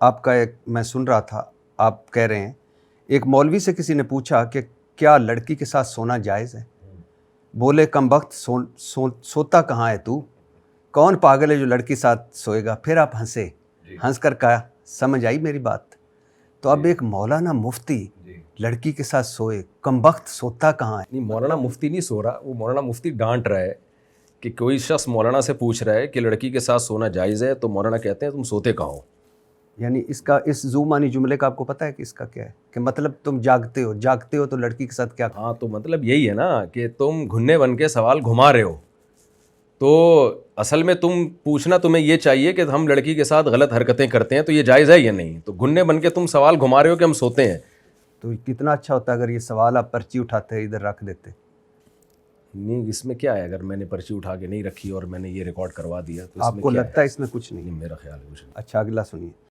आपका एक मैं सुन रहा था, आप कह रहे हैं एक मौलवी से किसी ने पूछा कि क्या लड़की के साथ सोना जायज़ है? बोले कमबख्त सोता कहाँ है तू? कौन पागल है जो लड़की साथ सोएगा? फिर आप हंसे, हंस कर कहा समझ आई मेरी बात। तो अब एक मौलाना मुफ्ती लड़की के साथ सोए, कमबख्त सोता कहाँ है? नहीं, मौलाना मुफ्ती नहीं सो रहा, वो मौलाना मुफ्ती डांट रहा है कि कोई शख्स मौलाना से पूछ रहा है कि लड़की के साथ सोना जायज़ है, तो मौलाना कहते हैं तुम सोते कहाँ हो। यानी इसका इस ज़ुमानी जुमले का आपको पता है कि इसका क्या है? कि मतलब तुम जागते हो तो लड़की के साथ क्या? हाँ, तो मतलब यही है ना कि तुम घुन्ने बन के सवाल घुमा रहे हो। तो असल में तुम्हें ये चाहिए कि हम लड़की के साथ गलत हरकतें करते हैं तो ये जायज़ है या नहीं। तो घुन्ने बन के तुम सवाल घुमा रहे हो कि हम सोते हैं। तो कितना अच्छा होता अगर ये सवाल आप पर्ची उठाते इधर रख देते। नहीं, इसमें क्या है, अगर मैंने पर्ची उठा के नहीं रखी और मैंने ये रिकॉर्ड करवा दिया तो इसमें आपको क्या लगता है इसमें कुछ है? नहीं? नहीं, मेरा ख्याल है कुछ नहीं। अच्छा, अगला सुनिए।